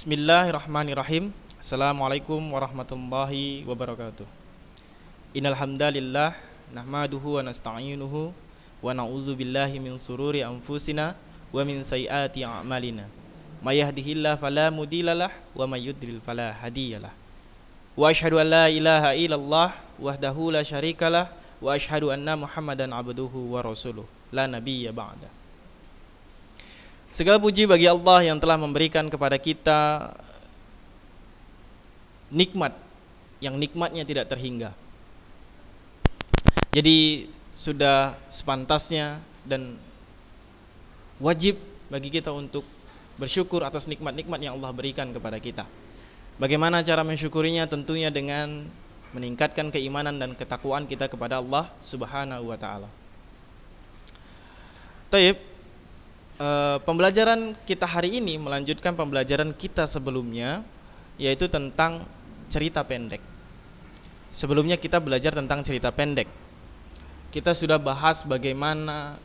Bismillahirrahmanirrahim. Assalamualaikum warahmatullahi wabarakatuh. Innal hamdalillah nahmaduhu wa nasta'inuhu wa na'udzu billahi min sururi anfusina wa min sayyiati a'malina. May yahdihillahu fala mudhillalah wa may yudlil fala hadiyalah. Wa asyhadu an la ilaha illallah wahdahu la syarikalah wa asyhadu anna Muhammadan abduhu wa rasuluh la nabiyya ba'da. Segala puji bagi Allah yang telah memberikan kepada kita nikmat yang nikmatnya tidak terhingga. Jadi sudah sepantasnya dan wajib bagi kita untuk bersyukur atas nikmat-nikmat yang Allah berikan kepada kita. Bagaimana cara mensyukurinya? Tentunya dengan meningkatkan keimanan dan ketakwaan kita kepada Allah Subhanahu wa taala. Taib. Pembelajaran kita hari ini melanjutkan pembelajaran kita sebelumnya, yaitu tentang cerita pendek. Sebelumnya kita belajar tentang cerita pendek. Kita sudah bahas bagaimana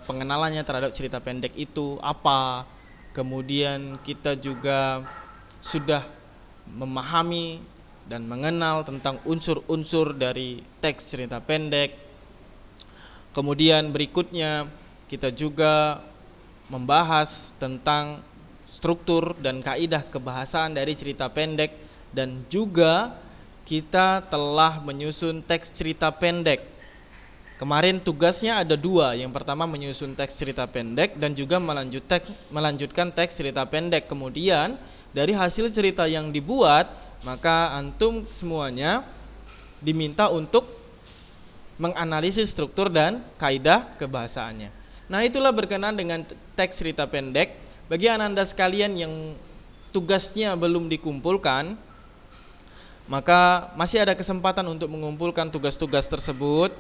pengenalannya terhadap cerita pendek itu apa. Kemudian kita juga sudah memahami dan mengenal tentang unsur-unsur dari teks cerita pendek. Kemudian berikutnya kita juga membahas tentang struktur dan kaidah kebahasaan dari cerita pendek, dan juga kita telah menyusun teks cerita pendek. Kemarin tugasnya ada dua. Yang pertama menyusun teks cerita pendek dan juga melanjutkan teks cerita pendek. Kemudian dari hasil cerita yang dibuat, maka antum semuanya diminta untuk menganalisis struktur dan kaidah kebahasaannya. Nah, itulah berkenaan dengan teks cerita pendek. Bagi Anda sekalian yang tugasnya belum dikumpulkan, maka masih ada kesempatan untuk mengumpulkan tugas-tugas tersebut.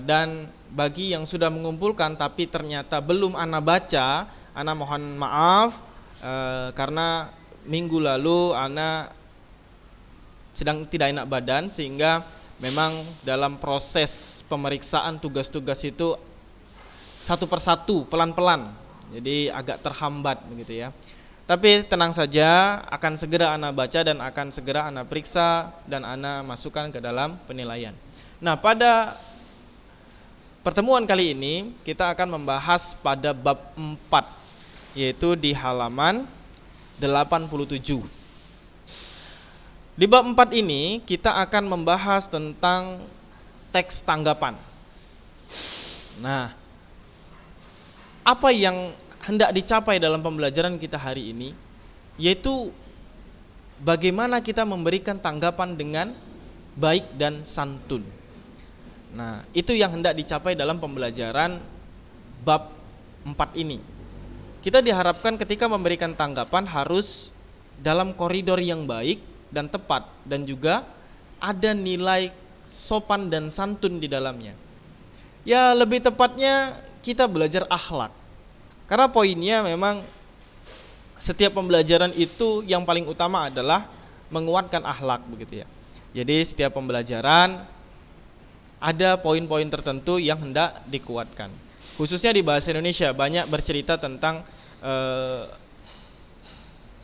Dan bagi yang sudah mengumpulkan tapi ternyata belum Anda baca, Anda mohon maaf karena minggu lalu Anda sedang tidak enak badan, sehingga memang dalam proses pemeriksaan tugas-tugas itu satu persatu, pelan-pelan, jadi agak terhambat begitu ya. Tapi tenang saja, akan segera Ana baca dan akan segera Ana periksa dan Ana masukkan ke dalam penilaian. Nah, pada pertemuan kali ini kita akan membahas pada bab 4, yaitu di halaman 87. Di bab 4 ini kita akan membahas tentang teks tanggapan. Nah, apa yang hendak dicapai dalam pembelajaran kita hari ini, yaitu bagaimana kita memberikan tanggapan dengan baik dan santun. Nah, itu yang hendak dicapai dalam pembelajaran bab 4 ini. Kita diharapkan ketika memberikan tanggapan harus dalam koridor yang baik dan tepat, dan juga ada nilai sopan dan santun di dalamnya. Ya, lebih tepatnya kita belajar akhlak. Karena poinnya memang setiap pembelajaran itu yang paling utama adalah menguatkan akhlak begitu ya. Jadi setiap pembelajaran ada poin-poin tertentu yang hendak dikuatkan. Khususnya di bahasa Indonesia banyak bercerita tentang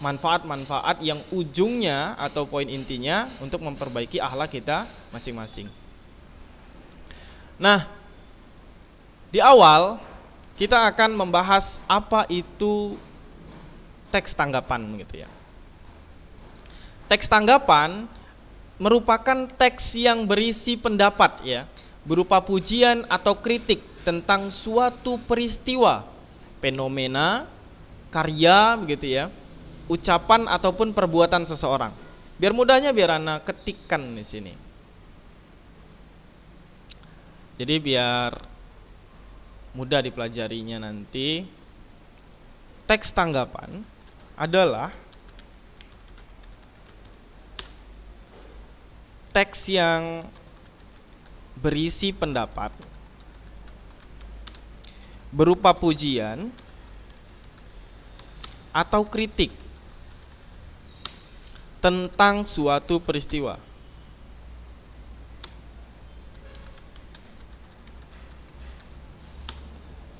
manfaat-manfaat yang ujungnya atau poin intinya untuk memperbaiki akhlak kita masing-masing. Nah, di awal kita akan membahas apa itu teks tanggapan gitu ya. Teks tanggapan merupakan teks yang berisi pendapat ya, berupa pujian atau kritik tentang suatu peristiwa, fenomena, karya begitu ya, ucapan ataupun perbuatan seseorang. Biar mudahnya biar Anda ketikkan di sini. Jadi biar mudah dipelajarinya nanti. Teks tanggapan adalah teks yang berisi pendapat berupa pujian atau kritik tentang suatu peristiwa,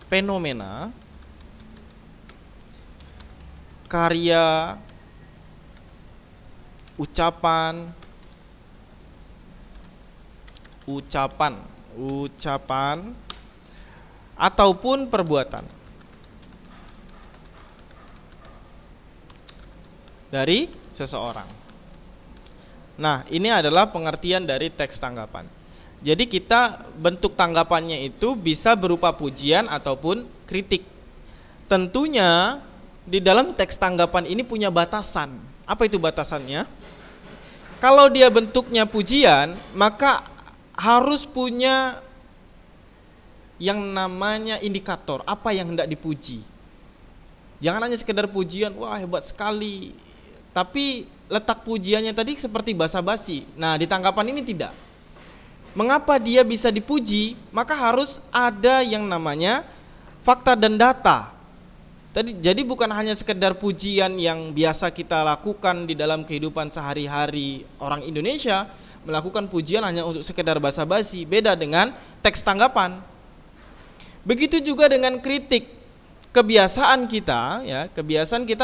fenomena, karya, ucapan, ataupun perbuatan dari seseorang. Nah, ini adalah pengertian dari teks tanggapan. Jadi kita bentuk tanggapannya itu bisa berupa pujian ataupun kritik. Tentunya di dalam teks tanggapan ini punya batasan. Apa itu batasannya? Kalau dia bentuknya pujian, maka harus punya yang namanya indikator, apa yang hendak dipuji. Jangan hanya sekedar pujian, wah hebat sekali, tapi letak pujiannya tadi seperti basa-basi. Nah, di tanggapan ini tidak. Mengapa dia bisa dipuji? Maka harus ada yang namanya fakta dan data. Jadi bukan hanya sekedar pujian yang biasa kita lakukan di dalam kehidupan sehari-hari orang Indonesia, melakukan pujian hanya untuk sekedar basa-basi. Beda dengan teks tanggapan. Begitu juga dengan kritik. Kebiasaan kita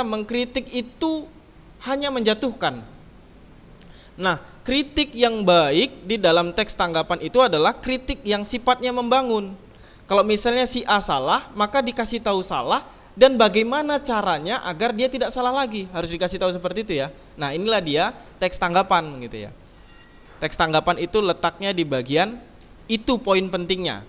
mengkritik itu hanya menjatuhkan. Nah, kritik yang baik di dalam teks tanggapan itu adalah kritik yang sifatnya membangun. Kalau misalnya si A salah, maka dikasih tahu salah dan bagaimana caranya agar dia tidak salah lagi. Harus dikasih tahu seperti itu ya. Nah, inilah dia teks tanggapan gitu ya. Teks tanggapan itu letaknya di bagian itu, poin pentingnya.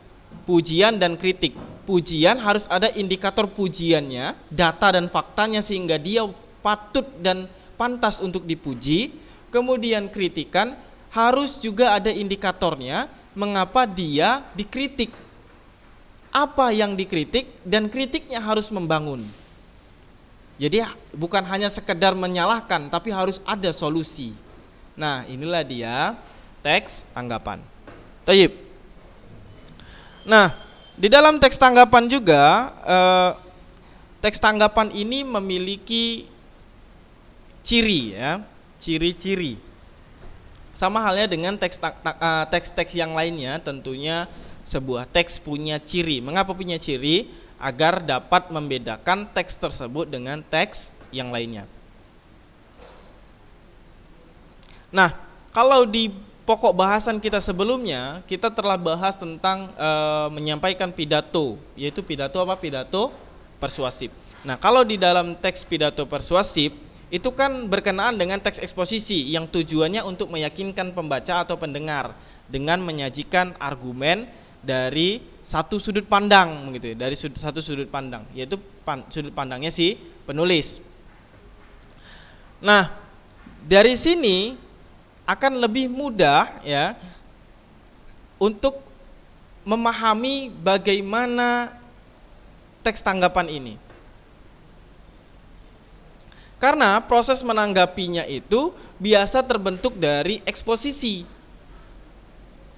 Pujian dan kritik. Pujian harus ada indikator pujiannya, data dan faktanya sehingga dia patut dan pantas untuk dipuji. Kemudian kritikan harus juga ada indikatornya, mengapa dia dikritik, apa yang dikritik, dan kritiknya harus membangun. Jadi bukan hanya sekedar menyalahkan, tapi harus ada solusi. Nah, inilah dia teks tanggapan. Tayyib. Nah, di dalam teks tanggapan juga, teks tanggapan ini memiliki ciri ya. Ciri-ciri. Sama halnya dengan teks-teks yang lainnya, tentunya sebuah teks punya ciri. Mengapa punya ciri? Agar dapat membedakan teks tersebut dengan teks yang lainnya. Nah, kalau di pokok bahasan kita sebelumnya, kita telah bahas tentang menyampaikan pidato, yaitu pidato apa? Pidato persuasif. Nah, kalau di dalam teks pidato persuasif, itu kan berkenaan dengan teks eksposisi yang tujuannya untuk meyakinkan pembaca atau pendengar dengan menyajikan argumen dari satu sudut pandang begitu, dari satu sudut pandang, yaitu sudut pandangnya si penulis. Nah, dari sini akan lebih mudah ya untuk memahami bagaimana teks tanggapan ini. Karena proses menanggapinya itu biasa terbentuk dari eksposisi.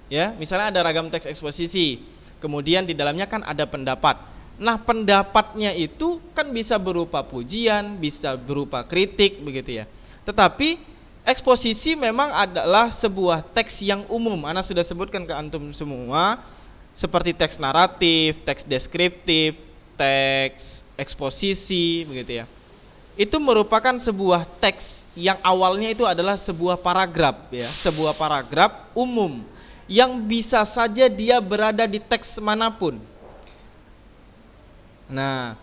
Ya, misalnya ada ragam teks eksposisi. Kemudian di dalamnya kan ada pendapat. Nah, pendapatnya itu kan bisa berupa pujian, bisa berupa kritik begitu ya. Tetapi eksposisi memang adalah sebuah teks yang umum. Ana sudah sebutkan ke antum semua, seperti teks naratif, teks deskriptif, teks eksposisi begitu ya. Itu merupakan sebuah teks yang awalnya itu adalah sebuah paragraf ya, sebuah paragraf umum yang bisa saja dia berada di teks manapun. Nah,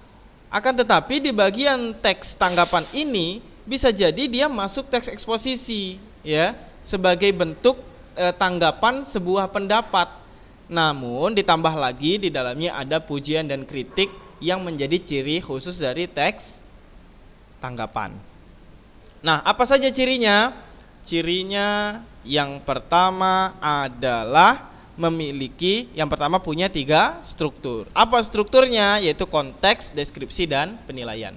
akan tetapi di bagian teks tanggapan ini bisa jadi dia masuk teks eksposisi ya, sebagai bentuk tanggapan sebuah pendapat. Namun ditambah lagi di dalamnya ada pujian dan kritik yang menjadi ciri khusus dari teks tanggapan. Nah, apa saja cirinya? Cirinya yang pertama adalah yang pertama punya 3 struktur. Apa strukturnya? Yaitu konteks, deskripsi, dan penilaian.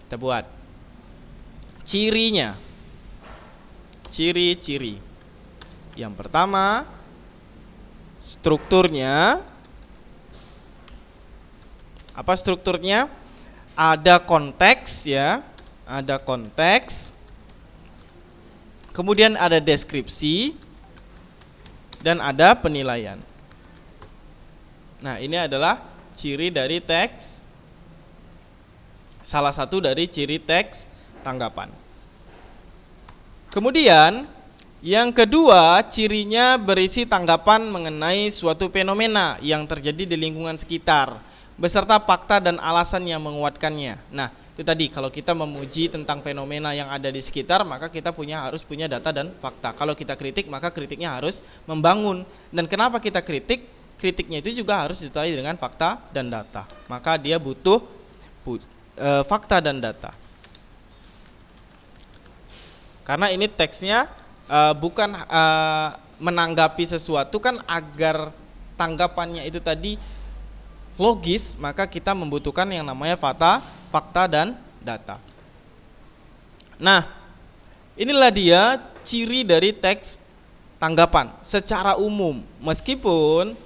Kita buat cirinya. Ciri-ciri. Yang pertama, strukturnya. Apa strukturnya? Ada konteks ya, ada konteks, kemudian ada deskripsi, dan ada penilaian. Nah, ini adalah ciri dari teks Salah satu dari ciri teks tanggapan. Kemudian yang kedua, cirinya berisi tanggapan mengenai suatu fenomena yang terjadi di lingkungan sekitar, beserta fakta dan alasan yang menguatkannya. Nah, itu tadi, kalau kita memuji tentang fenomena yang ada di sekitar, maka kita harus punya data dan fakta. Kalau kita kritik, maka kritiknya harus membangun. Dan kenapa kita kritik? Kritiknya itu juga harus disertai dengan fakta dan data. Maka dia butuh fakta dan data. Karena ini teksnya bukan menanggapi sesuatu kan, agar tanggapannya itu tadi logis, maka kita membutuhkan yang namanya fakta dan data. Nah, inilah dia ciri dari teks tanggapan secara umum. Meskipun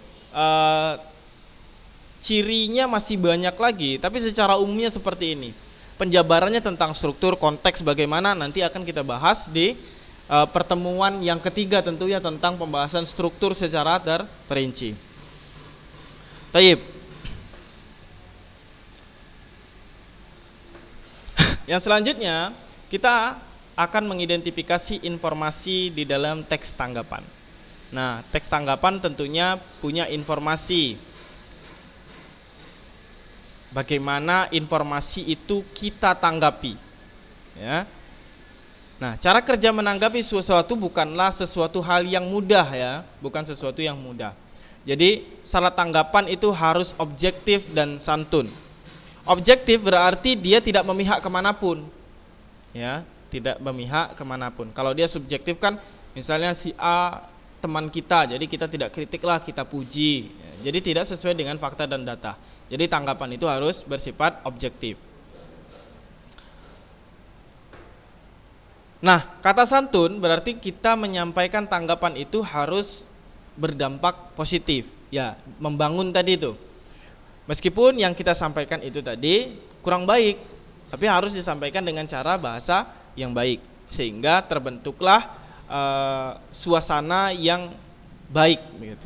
cirinya masih banyak lagi, tapi secara umumnya seperti ini. Penjabarannya tentang struktur, konteks bagaimana nanti akan kita bahas di pertemuan yang ketiga, tentunya tentang pembahasan struktur secara terperinci. Taib. Yang selanjutnya kita akan mengidentifikasi informasi di dalam teks tanggapan. Nah, teks tanggapan tentunya punya informasi. Bagaimana informasi itu kita tanggapi, ya. Nah, cara kerja menanggapi sesuatu bukanlah sesuatu hal yang mudah, ya, bukan sesuatu yang mudah. Jadi, salah tanggapan itu harus objektif dan santun. Objektif berarti dia tidak memihak kemanapun, ya, tidak memihak kemanapun. Kalau dia subjektif kan, misalnya si A teman kita, jadi kita tidak kritiklah, kita puji. Jadi tidak sesuai dengan fakta dan data. Jadi tanggapan itu harus bersifat objektif. Nah, kata santun berarti kita menyampaikan tanggapan itu harus berdampak positif, ya, membangun tadi itu. Meskipun yang kita sampaikan itu tadi kurang baik, tapi harus disampaikan dengan cara bahasa yang baik, sehingga terbentuklah suasana yang baik, begitu.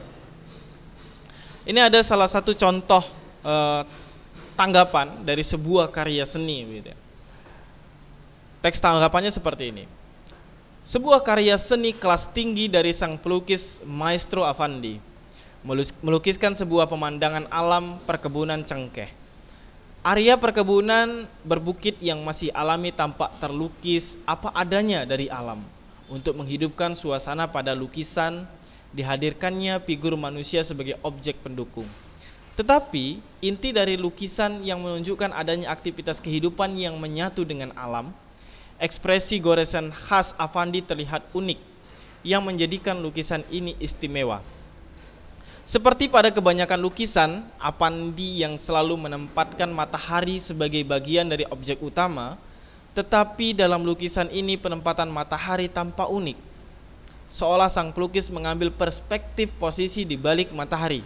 Ini ada salah satu contoh tanggapan dari sebuah karya seni, gitu. Teks tanggapannya seperti ini. Sebuah karya seni kelas tinggi dari sang pelukis Maestro Affandi melukiskan sebuah pemandangan alam perkebunan cengkeh. Area perkebunan berbukit yang masih alami tampak terlukis apa adanya dari alam. Untuk menghidupkan suasana pada lukisan, dihadirkannya figur manusia sebagai objek pendukung. Tetapi inti dari lukisan yang menunjukkan adanya aktivitas kehidupan yang menyatu dengan alam. Ekspresi goresan khas Affandi terlihat unik yang menjadikan lukisan ini istimewa. Seperti pada kebanyakan lukisan, Affandi yang selalu menempatkan matahari sebagai bagian dari objek utama, tetapi dalam lukisan ini penempatan matahari tampak unik. Seolah sang pelukis mengambil perspektif posisi di balik matahari.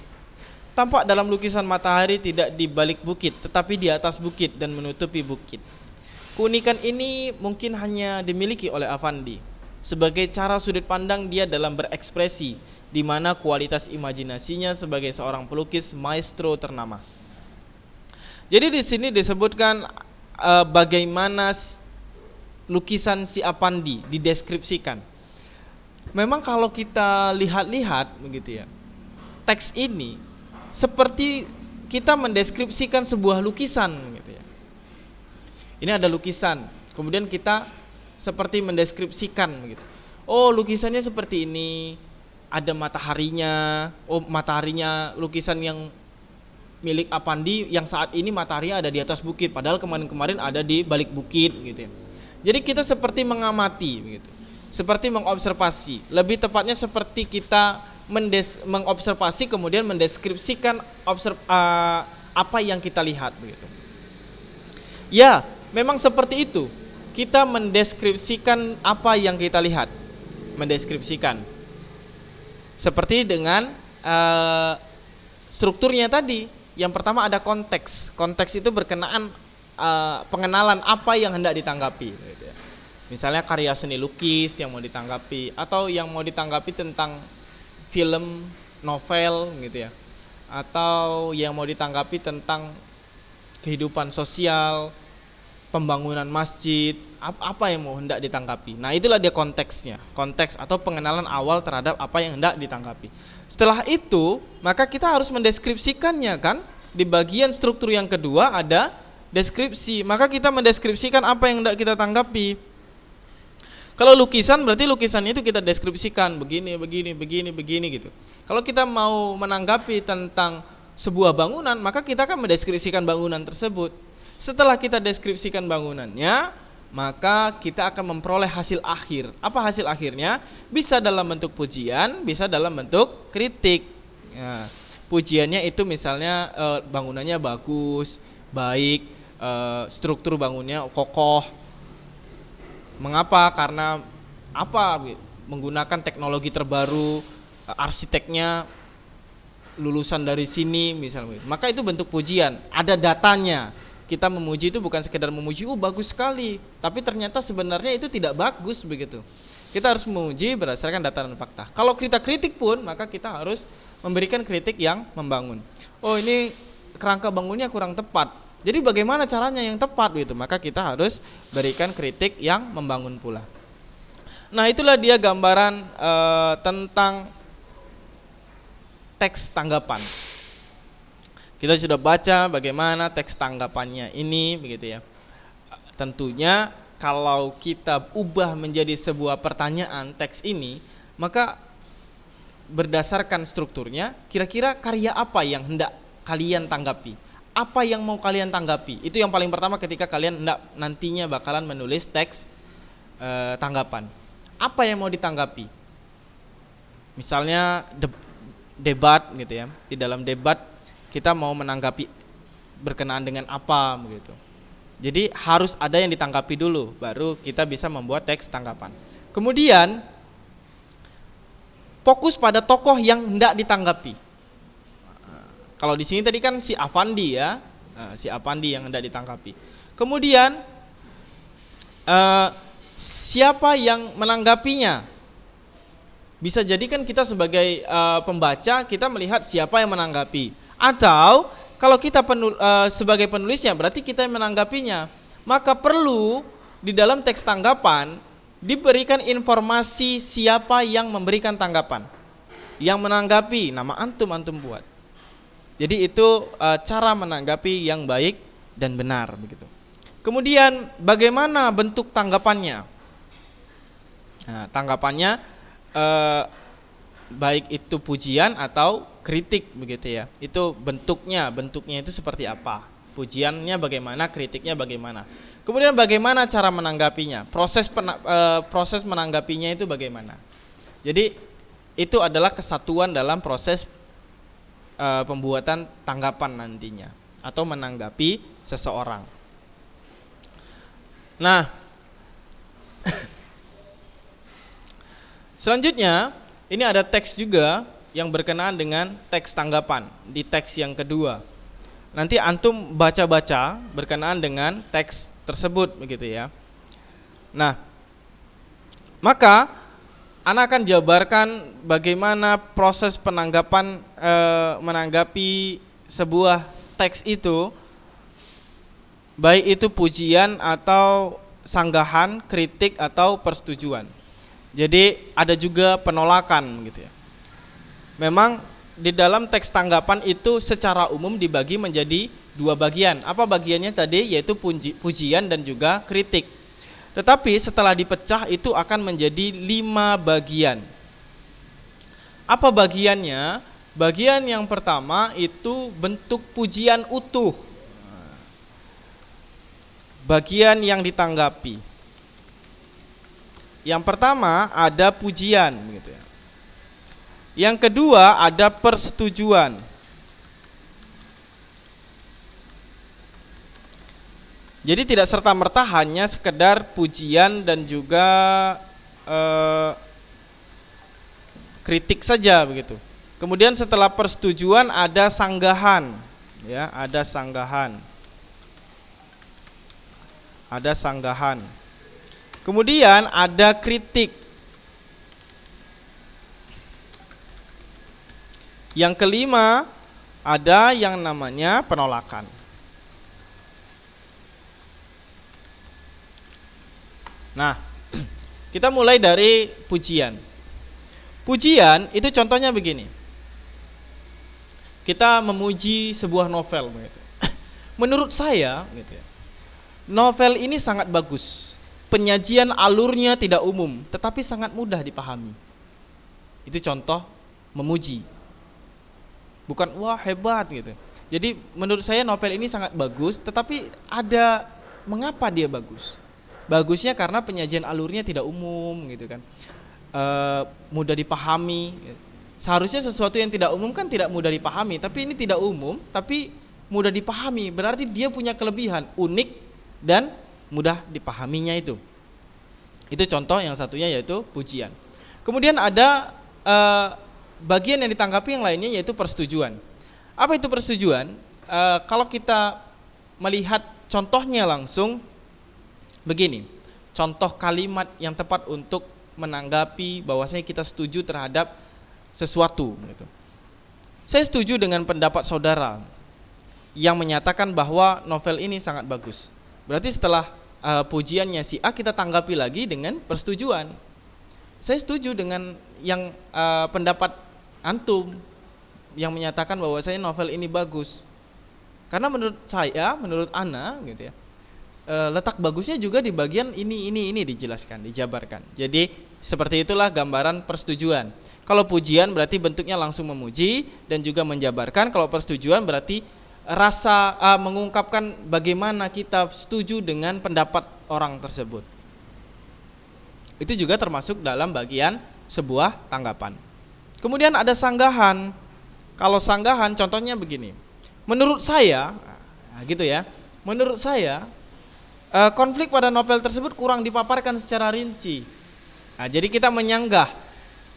Tampak dalam lukisan matahari tidak di balik bukit, tetapi di atas bukit dan menutupi bukit. Keunikan ini mungkin hanya dimiliki oleh Affandi. Sebagai cara sudut pandang dia dalam berekspresi, di mana kualitas imajinasinya sebagai seorang pelukis maestro ternama. Jadi di sini disebutkan bagaimana lukisan si Affandi dideskripsikan. Memang kalau kita lihat-lihat begitu ya, teks ini seperti kita mendeskripsikan sebuah lukisan gitu ya. Ini ada lukisan, kemudian kita seperti mendeskripsikan begitu. Oh, lukisannya seperti ini, ada mataharinya. Oh, mataharinya lukisan yang milik Affandi yang saat ini mataharinya ada di atas bukit, padahal kemarin-kemarin ada di balik bukit gitu ya. Jadi kita seperti mengamati begitu. Seperti mengobservasi. Lebih tepatnya seperti kita mengobservasi kemudian mendeskripsikan apa yang kita lihat begitu. Ya, memang seperti itu. Kita mendeskripsikan apa yang kita lihat. Mendeskripsikan. Seperti dengan strukturnya tadi. Yang pertama ada konteks. Konteks itu berkenaan pengenalan apa yang hendak ditanggapi gitu ya. Misalnya karya seni lukis yang mau ditanggapi, atau yang mau ditanggapi tentang film, novel gitu ya, atau yang mau ditanggapi tentang kehidupan sosial, pembangunan masjid, apa yang mau hendak ditanggapi. Nah, itulah dia konteksnya, konteks atau pengenalan awal terhadap apa yang hendak ditanggapi. Setelah itu, maka kita harus mendeskripsikannya kan. Di bagian struktur yang kedua ada deskripsi. Maka kita mendeskripsikan apa yang hendak kita tanggapi. Kalau lukisan berarti lukisan itu kita deskripsikan begini gitu. Kalau kita mau menanggapi tentang sebuah bangunan, maka kita akan mendeskripsikan bangunan tersebut. Setelah kita deskripsikan bangunannya, maka kita akan memperoleh hasil akhir. Apa hasil akhirnya? Bisa dalam bentuk pujian, bisa dalam bentuk kritik. Ya, pujiannya itu misalnya bangunannya bagus, baik, struktur bangunnya kokoh. Mengapa? Karena menggunakan teknologi terbaru, arsiteknya lulusan dari sini misalnya. Maka itu bentuk pujian, ada datanya. Kita memuji itu bukan sekedar memuji, bagus sekali, tapi ternyata sebenarnya itu tidak bagus begitu. Kita harus memuji berdasarkan data dan fakta. Kalau kita kritik pun, maka kita harus memberikan kritik yang membangun. Ini kerangka bangunnya kurang tepat. Jadi bagaimana caranya yang tepat gitu? Maka kita harus berikan kritik yang membangun pula. Nah, itulah dia gambaran tentang teks tanggapan. Kita sudah baca bagaimana teks tanggapannya ini begitu ya. Tentunya kalau kita ubah menjadi sebuah pertanyaan teks ini, maka berdasarkan strukturnya, kira-kira karya apa yang hendak kalian tanggapi? Apa yang mau kalian tanggapi? Itu yang paling pertama ketika kalian hendak nantinya bakalan menulis teks tanggapan. Apa yang mau ditanggapi? Misalnya debat gitu ya. Di dalam debat kita mau menanggapi berkenaan dengan apa begitu. Jadi harus ada yang ditanggapi dulu, baru kita bisa membuat teks tanggapan. Kemudian fokus pada tokoh yang hendak ditanggapi. Kalau di sini tadi kan si Avandi ya, si Avandi yang hendak ditanggapi. Kemudian siapa yang menanggapinya? Bisa jadi kan kita sebagai pembaca kita melihat siapa yang menanggapi. Atau kalau kita sebagai penulisnya berarti kita yang menanggapinya. Maka perlu di dalam teks tanggapan diberikan informasi siapa yang memberikan tanggapan. Yang menanggapi nama antum buat. Jadi itu cara menanggapi yang baik dan benar begitu. Kemudian bagaimana bentuk tanggapannya? Nah, tanggapannya baik itu pujian atau kritik begitu ya. Itu bentuknya itu seperti apa? Pujiannya bagaimana, kritiknya bagaimana. Kemudian bagaimana cara menanggapinya? Proses menanggapinya itu bagaimana? Jadi itu adalah kesatuan dalam proses pembuatan tanggapan nantinya atau menanggapi seseorang. Nah, selanjutnya ini ada teks juga yang berkenaan dengan teks tanggapan di teks yang kedua. Nanti antum baca-baca berkenaan dengan teks tersebut begitu ya. Nah, maka ana akan jabarkan bagaimana proses penanggapan menanggapi sebuah teks itu, baik itu pujian atau sanggahan, kritik atau persetujuan. Jadi ada juga penolakan gitu ya. Memang di dalam teks tanggapan itu secara umum dibagi menjadi dua bagian. Apa bagiannya tadi? Yaitu pujian dan juga kritik. Tetapi setelah dipecah itu akan menjadi 5 bagian. Apa bagiannya? Bagian yang pertama itu bentuk pujian utuh. Bagian yang ditanggapi. Yang pertama ada pujian gitu ya. Yang kedua ada persetujuan. Jadi tidak serta-merta hanya sekedar pujian dan juga kritik saja begitu. Kemudian setelah persetujuan ada sanggahan, ya, ada sanggahan. Ada sanggahan. Kemudian ada kritik. Yang kelima ada yang namanya penolakan. Nah, kita mulai dari pujian. Pujian itu contohnya begini. Kita memuji sebuah novel gitu. Menurut saya gitu ya, novel ini sangat bagus. Penyajian alurnya tidak umum, tetapi sangat mudah dipahami. Itu contoh memuji. Bukan wah hebat gitu. Jadi menurut saya novel ini sangat bagus, tetapi ada mengapa dia bagus? Bagusnya karena penyajian alurnya tidak umum gitu kan. Mudah dipahami. Seharusnya sesuatu yang tidak umum kan tidak mudah dipahami, tapi ini tidak umum tapi mudah dipahami, berarti dia punya kelebihan unik dan mudah dipahaminya itu. Itu contoh yang satunya yaitu pujian. Kemudian ada bagian yang ditanggapi yang lainnya yaitu persetujuan. Apa itu persetujuan? Kalau kita melihat contohnya langsung begini, contoh kalimat yang tepat untuk menanggapi bahwasanya kita setuju terhadap sesuatu gitu. Saya setuju dengan pendapat saudara yang menyatakan bahwa novel ini sangat bagus. Berarti setelah pujiannya si A, kita tanggapi lagi dengan persetujuan. Saya setuju dengan yang pendapat antum yang menyatakan bahwasanya novel ini bagus. Karena menurut saya, menurut ana gitu ya, letak bagusnya juga di bagian ini dijelaskan, dijabarkan. Jadi seperti itulah gambaran persetujuan. Kalau pujian berarti bentuknya langsung memuji dan juga menjabarkan. Kalau persetujuan berarti rasa mengungkapkan bagaimana kita setuju dengan pendapat orang tersebut. Itu juga termasuk dalam bagian sebuah tanggapan. Kemudian ada sanggahan. Kalau sanggahan contohnya begini. Menurut saya, gitu ya. Menurut saya konflik pada novel tersebut kurang dipaparkan secara rinci. Nah, jadi kita menyanggah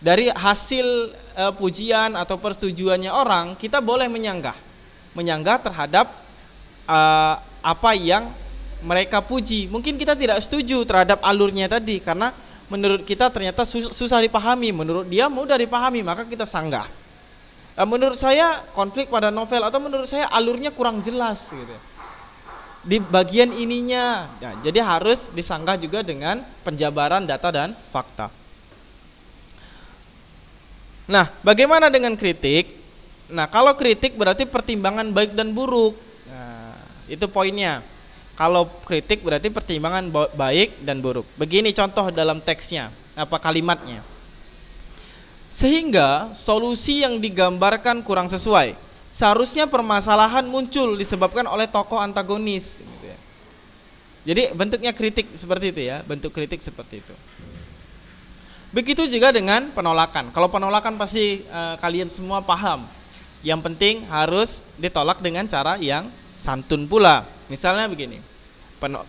dari hasil pujian atau persetujuannya orang, kita boleh menyanggah terhadap apa yang mereka puji. Mungkin kita tidak setuju terhadap alurnya tadi karena menurut kita ternyata susah dipahami, menurut dia mudah dipahami, maka kita sanggah. Menurut saya konflik pada novel atau menurut saya alurnya kurang jelas gitu. Di bagian ininya, nah, jadi harus disanggah juga dengan penjabaran data dan fakta. Nah, bagaimana dengan kritik? Nah, kalau kritik berarti pertimbangan baik dan buruk. Nah, itu poinnya. Kalau kritik berarti pertimbangan baik dan buruk. Begini contoh dalam teksnya, apa kalimatnya. Sehingga solusi yang digambarkan kurang sesuai. Seharusnya permasalahan muncul disebabkan oleh tokoh antagonis gitu ya. Jadi bentuknya kritik seperti itu ya, bentuk kritik seperti itu. Begitu juga dengan penolakan. Kalau penolakan pasti kalian semua paham. Yang penting harus ditolak dengan cara yang santun pula. Misalnya begini,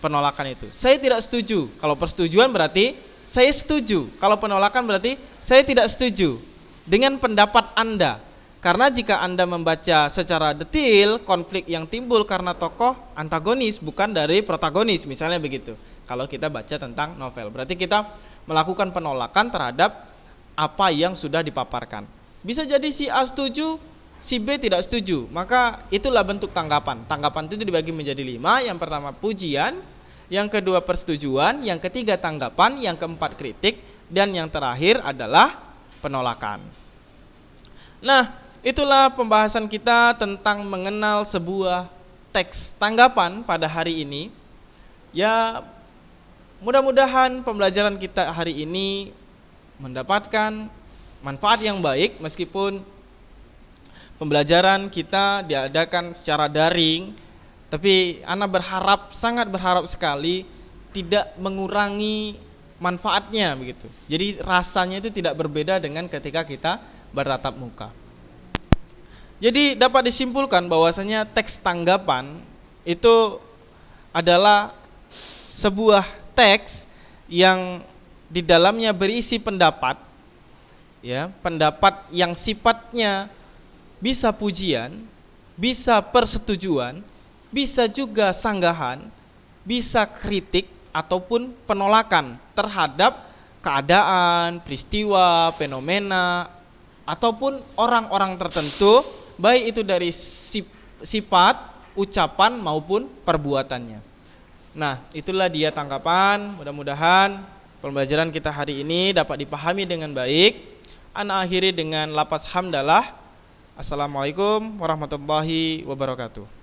penolakan itu, saya tidak setuju. Kalau persetujuan berarti saya setuju. Kalau penolakan berarti saya tidak setuju dengan pendapat Anda. Karena jika Anda membaca secara detail, konflik yang timbul karena tokoh antagonis bukan dari protagonis, misalnya begitu. Kalau kita baca tentang novel, berarti kita melakukan penolakan terhadap apa yang sudah dipaparkan. Bisa jadi si A setuju, si B tidak setuju, maka itulah bentuk tanggapan. Tanggapan itu dibagi menjadi 5, yang pertama pujian, yang kedua persetujuan, yang ketiga tanggapan, yang keempat kritik, dan yang terakhir adalah penolakan. Nah, itulah pembahasan kita tentang mengenal sebuah teks tanggapan pada hari ini. Ya, mudah-mudahan pembelajaran kita hari ini mendapatkan manfaat yang baik meskipun pembelajaran kita diadakan secara daring, tapi ana berharap, sangat berharap sekali tidak mengurangi manfaatnya begitu. Jadi rasanya itu tidak berbeda dengan ketika kita bertatap muka. Jadi dapat disimpulkan bahwasanya teks tanggapan itu adalah sebuah teks yang di dalamnya berisi pendapat, ya, pendapat yang sifatnya bisa pujian, bisa persetujuan, bisa juga sanggahan, bisa kritik ataupun penolakan terhadap keadaan, peristiwa, fenomena ataupun orang-orang tertentu, baik itu dari sifat, ucapan maupun perbuatannya. Nah, itulah dia tangkapan. Mudah-mudahan pembelajaran kita hari ini dapat dipahami dengan baik. Ana akhiri dengan lafaz hamdalah. Assalamualaikum warahmatullahi wabarakatuh.